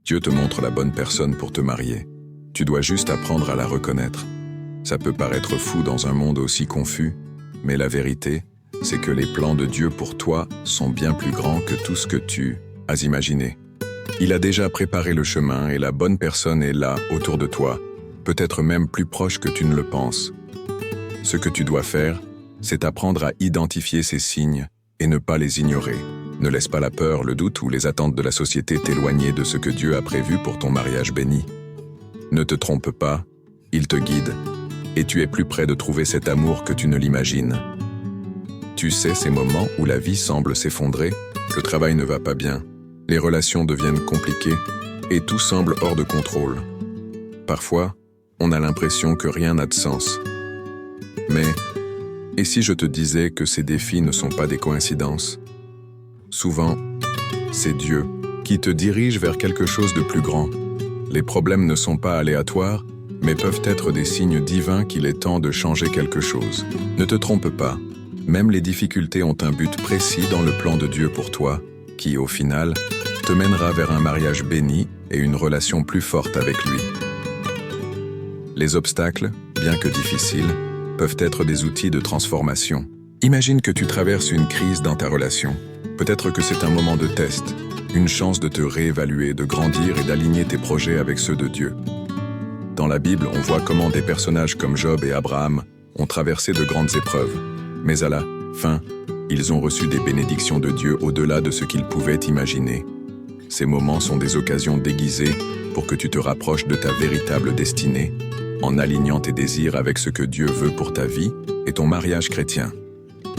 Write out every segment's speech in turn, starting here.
Dieu te montre la bonne personne pour te marier. Tu dois juste apprendre à la reconnaître. Ça peut paraître fou dans un monde aussi confus, mais la vérité, c'est que les plans de Dieu pour toi sont bien plus grands que tout ce que tu as imaginé. Il a déjà préparé le chemin et la bonne personne est là, autour de toi, peut-être même plus proche que tu ne le penses. Ce que tu dois faire, c'est apprendre à identifier ces signes et ne pas les ignorer. Ne laisse pas la peur, le doute ou les attentes de la société t'éloigner de ce que Dieu a prévu pour ton mariage béni. Ne te trompe pas, il te guide, et tu es plus près de trouver cet amour que tu ne l'imagines. Tu sais ces moments où la vie semble s'effondrer, le travail ne va pas bien, les relations deviennent compliquées, et tout semble hors de contrôle. Parfois, on a l'impression que rien n'a de sens. Mais, et si je te disais que ces défis ne sont pas des coïncidences? Souvent, c'est Dieu qui te dirige vers quelque chose de plus grand. Les problèmes ne sont pas aléatoires, mais peuvent être des signes divins qu'il est temps de changer quelque chose. Ne te trompe pas, même les difficultés ont un but précis dans le plan de Dieu pour toi, qui, au final, te mènera vers un mariage béni et une relation plus forte avec lui. Les obstacles, bien que difficiles, peuvent être des outils de transformation. Imagine que tu traverses une crise dans ta relation. Peut-être que c'est un moment de test, une chance de te réévaluer, de grandir et d'aligner tes projets avec ceux de Dieu. Dans la Bible, on voit comment des personnages comme Job et Abraham ont traversé de grandes épreuves. Mais à la fin, ils ont reçu des bénédictions de Dieu au-delà de ce qu'ils pouvaient imaginer. Ces moments sont des occasions déguisées pour que tu te rapproches de ta véritable destinée, en alignant tes désirs avec ce que Dieu veut pour ta vie et ton mariage chrétien.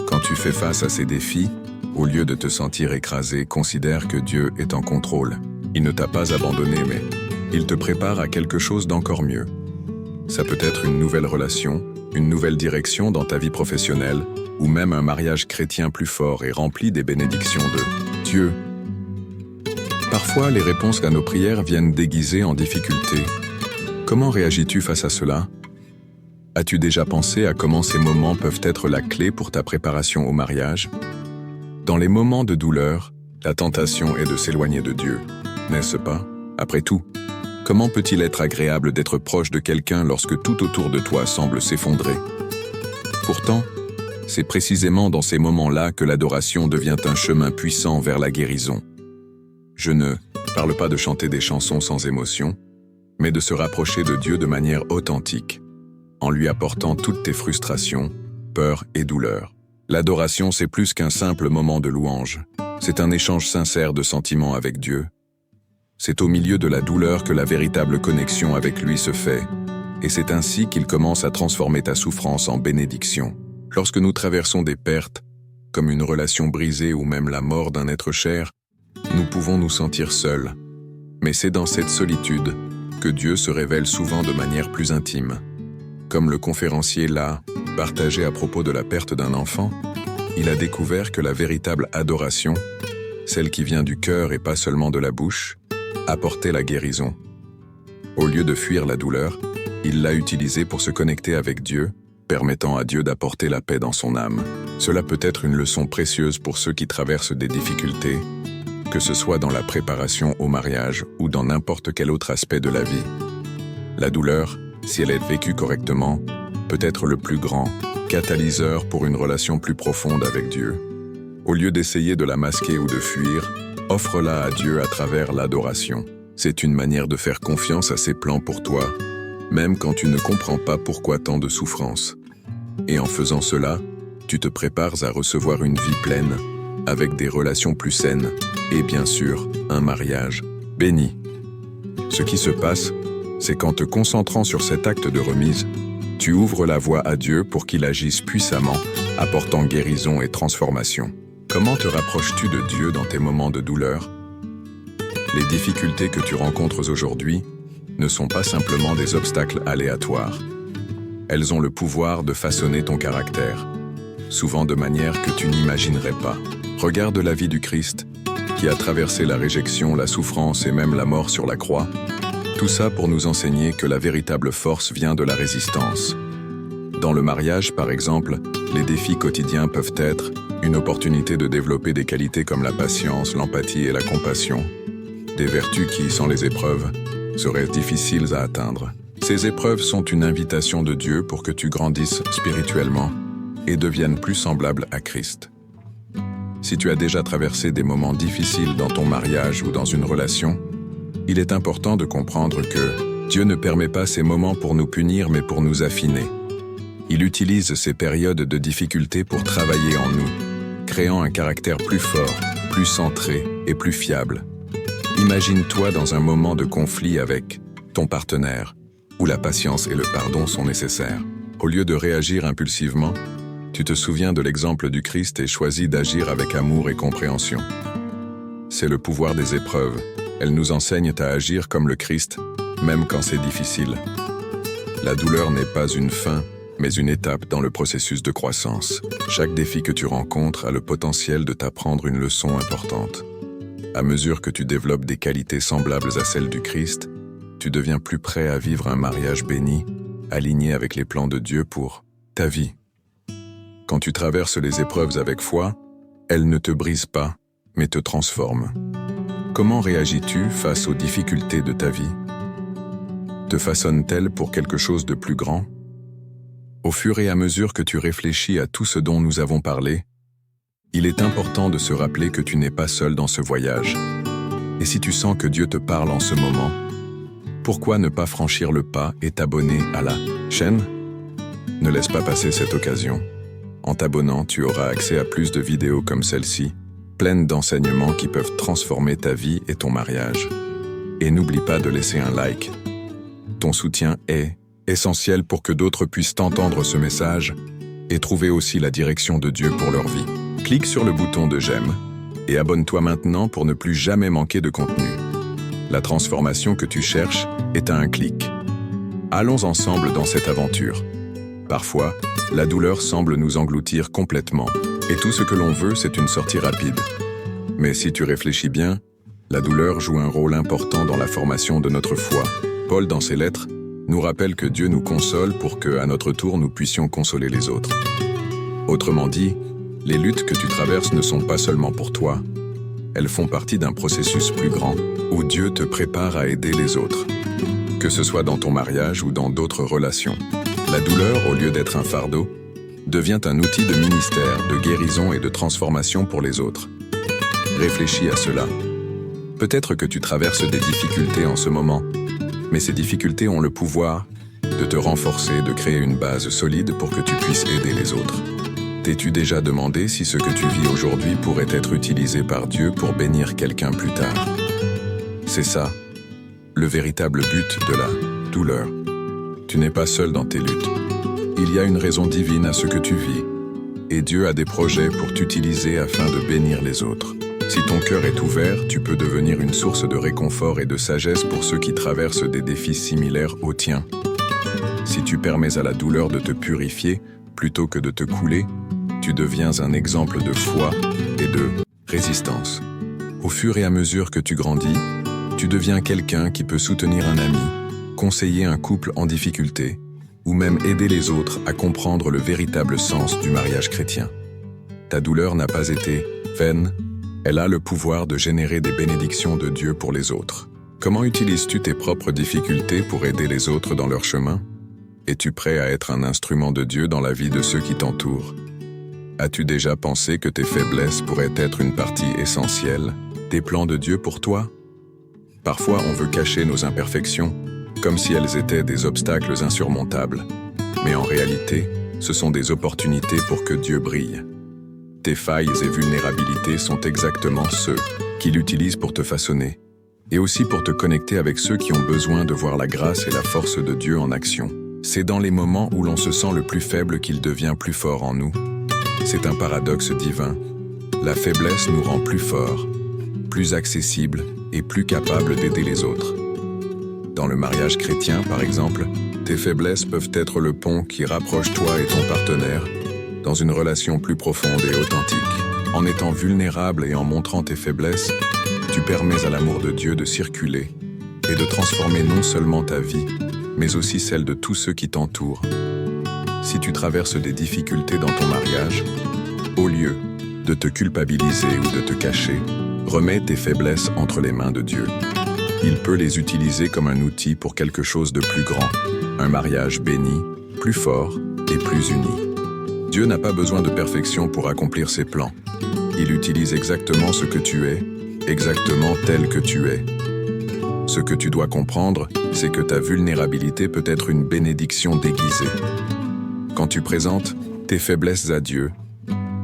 Quand tu fais face à ces défis, au lieu de te sentir écrasé, considère que Dieu est en contrôle. Il ne t'a pas abandonné, mais il te prépare à quelque chose d'encore mieux. Ça peut être une nouvelle relation, une nouvelle direction dans ta vie professionnelle, ou même un mariage chrétien plus fort et rempli des bénédictions de Dieu. Parfois, les réponses à nos prières viennent déguisées en difficultés. Comment réagis-tu face à cela? As-tu déjà pensé à comment ces moments peuvent être la clé pour ta préparation au mariage? Dans les moments de douleur, la tentation est de s'éloigner de Dieu, n'est-ce pas? Après tout, comment peut-il être agréable d'être proche de quelqu'un lorsque tout autour de toi semble s'effondrer? Pourtant, c'est précisément dans ces moments-là que l'adoration devient un chemin puissant vers la guérison. Je ne parle pas de chanter des chansons sans émotion, mais de se rapprocher de Dieu de manière authentique, en lui apportant toutes tes frustrations, peurs et douleurs. L'adoration, c'est plus qu'un simple moment de louange. C'est un échange sincère de sentiments avec Dieu. C'est au milieu de la douleur que la véritable connexion avec lui se fait, et c'est ainsi qu'il commence à transformer ta souffrance en bénédiction. Lorsque nous traversons des pertes, comme une relation brisée ou même la mort d'un être cher, nous pouvons nous sentir seuls. Mais c'est dans cette solitude que Dieu se révèle souvent de manière plus intime. Comme le conférencier l'a partagé à propos de la perte d'un enfant, il a découvert que la véritable adoration, celle qui vient du cœur et pas seulement de la bouche, apportait la guérison. Au lieu de fuir la douleur, il l'a utilisée pour se connecter avec Dieu, permettant à Dieu d'apporter la paix dans son âme. Cela peut être une leçon précieuse pour ceux qui traversent des difficultés, que ce soit dans la préparation au mariage ou dans n'importe quel autre aspect de la vie. La douleur, si elle est vécue correctement, peut être le plus grand catalyseur pour une relation plus profonde avec Dieu. Au lieu d'essayer de la masquer ou de fuir, offre-la à Dieu à travers l'adoration. C'est une manière de faire confiance à ses plans pour toi, même quand tu ne comprends pas pourquoi tant de souffrance. Et en faisant cela, tu te prépares à recevoir une vie pleine, avec des relations plus saines, et bien sûr, un mariage béni. Ce qui se passe, c'est qu'en te concentrant sur cet acte de remise, tu ouvres la voie à Dieu pour qu'il agisse puissamment, apportant guérison et transformation. Comment te rapproches-tu de Dieu dans tes moments de douleur? Les difficultés que tu rencontres aujourd'hui ne sont pas simplement des obstacles aléatoires. Elles ont le pouvoir de façonner ton caractère, souvent de manière que tu n'imaginerais pas. Regarde la vie du Christ, qui a traversé la réjection, la souffrance et même la mort sur la croix. Tout ça pour nous enseigner que la véritable force vient de la résistance. Dans le mariage, par exemple, les défis quotidiens peuvent être une opportunité de développer des qualités comme la patience, l'empathie et la compassion. des vertus qui, sans les épreuves, seraient difficiles à atteindre. Ces épreuves sont une invitation de Dieu pour que tu grandisses spirituellement et deviennes plus semblable à Christ. Si tu as déjà traversé des moments difficiles dans ton mariage ou dans une relation, il est important de comprendre que Dieu ne permet pas ces moments pour nous punir mais pour nous affiner. Il utilise ces périodes de difficulté pour travailler en nous, créant un caractère plus fort, plus centré et plus fiable. Imagine-toi dans un moment de conflit avec ton partenaire, où la patience et le pardon sont nécessaires. Au lieu de réagir impulsivement, tu te souviens de l'exemple du Christ et choisis d'agir avec amour et compréhension. C'est le pouvoir des épreuves. Elles nous enseignent à agir comme le Christ, même quand c'est difficile. La douleur n'est pas une fin, mais une étape dans le processus de croissance. Chaque défi que tu rencontres a le potentiel de t'apprendre une leçon importante. À mesure que tu développes des qualités semblables à celles du Christ, tu deviens plus prêt à vivre un mariage béni, aligné avec les plans de Dieu pour ta vie. Quand tu traverses les épreuves avec foi, elles ne te brisent pas, mais te transforment. Comment réagis-tu face aux difficultés de ta vie? Te façonnent-elles pour quelque chose de plus grand? Au fur et à mesure que tu réfléchis à tout ce dont nous avons parlé, il est important de se rappeler que tu n'es pas seul dans ce voyage. Et si tu sens que Dieu te parle en ce moment, pourquoi ne pas franchir le pas et t'abonner à la chaîne? Ne laisse pas passer cette occasion. En t'abonnant, tu auras accès à plus de vidéos comme celle-ci, pleines d'enseignements qui peuvent transformer ta vie et ton mariage. Et n'oublie pas de laisser un like. Ton soutien est essentiel pour que d'autres puissent entendre ce message et trouver aussi la direction de Dieu pour leur vie. Clique sur le bouton de j'aime et abonne-toi maintenant pour ne plus jamais manquer de contenu. La transformation que tu cherches est à un clic. Allons ensemble dans cette aventure. Parfois, la douleur semble nous engloutir complètement, et tout ce que l'on veut, c'est une sortie rapide. Mais si tu réfléchis bien, la douleur joue un rôle important dans la formation de notre foi. Paul, dans ses lettres, nous rappelle que Dieu nous console pour que, à notre tour, nous puissions consoler les autres. Autrement dit, les luttes que tu traverses ne sont pas seulement pour toi. Elles font partie d'un processus plus grand, où Dieu te prépare à aider les autres. Que ce soit dans ton mariage ou dans d'autres relations. La douleur, au lieu d'être un fardeau, devient un outil de ministère, de guérison et de transformation pour les autres. Réfléchis à cela. Peut-être que tu traverses des difficultés en ce moment, mais ces difficultés ont le pouvoir de te renforcer, de créer une base solide pour que tu puisses aider les autres. T'es-tu déjà demandé si ce que tu vis aujourd'hui pourrait être utilisé par Dieu pour bénir quelqu'un plus tard? C'est ça, le véritable but de la douleur. Tu n'es pas seul dans tes luttes. Il y a une raison divine à ce que tu vis, et Dieu a des projets pour t'utiliser afin de bénir les autres. Si ton cœur est ouvert, tu peux devenir une source de réconfort et de sagesse pour ceux qui traversent des défis similaires aux tiens. Si tu permets à la douleur de te purifier, plutôt que de te couler, tu deviens un exemple de foi et de résistance. Au fur et à mesure que tu grandis, tu deviens quelqu'un qui peut soutenir un ami, conseiller un couple en difficulté, ou même aider les autres à comprendre le véritable sens du mariage chrétien. Ta douleur n'a pas été vaine, elle a le pouvoir de générer des bénédictions de Dieu pour les autres. Comment utilises-tu tes propres difficultés pour aider les autres dans leur chemin? Es-tu prêt à être un instrument de Dieu dans la vie de ceux qui t'entourent? As-tu déjà pensé que tes faiblesses pourraient être une partie essentielle des plans de Dieu pour toi? Parfois, on veut cacher nos imperfections, comme si elles étaient des obstacles insurmontables. Mais en réalité, ce sont des opportunités pour que Dieu brille. Tes failles et vulnérabilités sont exactement ceux qu'il utilise pour te façonner, et aussi pour te connecter avec ceux qui ont besoin de voir la grâce et la force de Dieu en action. C'est dans les moments où l'on se sent le plus faible qu'il devient plus fort en nous. C'est un paradoxe divin. La faiblesse nous rend plus forts, plus accessibles et plus capables d'aider les autres. Dans le mariage chrétien, par exemple, tes faiblesses peuvent être le pont qui rapproche toi et ton partenaire dans une relation plus profonde et authentique. En étant vulnérable et en montrant tes faiblesses, tu permets à l'amour de Dieu de circuler et de transformer non seulement ta vie, mais aussi celle de tous ceux qui t'entourent. Si tu traverses des difficultés dans ton mariage, au lieu de te culpabiliser ou de te cacher, remets tes faiblesses entre les mains de Dieu. Il peut les utiliser comme un outil pour quelque chose de plus grand, un mariage béni, plus fort et plus uni. Dieu n'a pas besoin de perfection pour accomplir ses plans. Il utilise exactement ce que tu es, exactement tel que tu es. Ce que tu dois comprendre, c'est que ta vulnérabilité peut être une bénédiction déguisée. Quand tu présentes tes faiblesses à Dieu,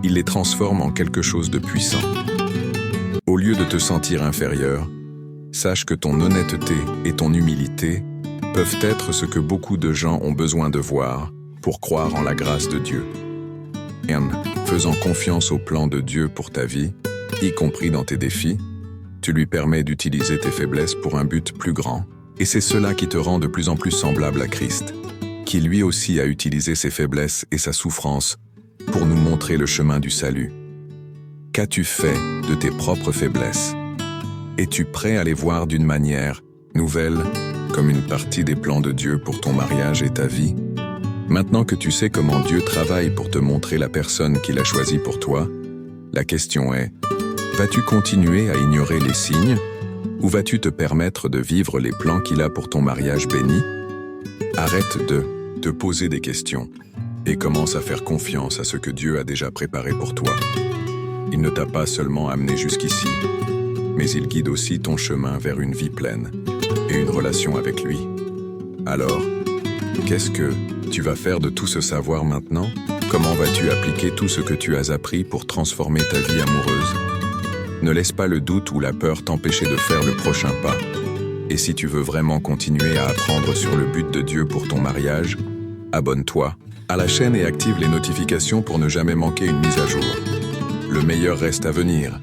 il les transforme en quelque chose de puissant. Au lieu de te sentir inférieur, sache que ton honnêteté et ton humilité peuvent être ce que beaucoup de gens ont besoin de voir pour croire en la grâce de Dieu. Et en faisant confiance au plan de Dieu pour ta vie, y compris dans tes défis, tu lui permets d'utiliser tes faiblesses pour un but plus grand, et c'est cela qui te rend de plus en plus semblable à Christ, qui lui aussi a utilisé ses faiblesses et sa souffrance pour nous montrer le chemin du salut. Qu'as-tu fait de tes propres faiblesses? Es-tu prêt à les voir d'une manière nouvelle, comme une partie des plans de Dieu pour ton mariage et ta vie? Maintenant que tu sais comment Dieu travaille pour te montrer la personne qu'il a choisie pour toi, la question est, vas-tu continuer à ignorer les signes ou vas-tu te permettre de vivre les plans qu'il a pour ton mariage béni? Arrête de te poser des questions et commence à faire confiance à ce que Dieu a déjà préparé pour toi. Il ne t'a pas seulement amené jusqu'ici, mais il guide aussi ton chemin vers une vie pleine et une relation avec lui. Alors, qu'est-ce que tu vas faire de tout ce savoir maintenant? Comment vas-tu appliquer tout ce que tu as appris pour transformer ta vie amoureuse? Ne laisse pas le doute ou la peur t'empêcher de faire le prochain pas. Et si tu veux vraiment continuer à apprendre sur le but de Dieu pour ton mariage, abonne-toi à la chaîne et active les notifications pour ne jamais manquer une mise à jour. Le meilleur reste à venir.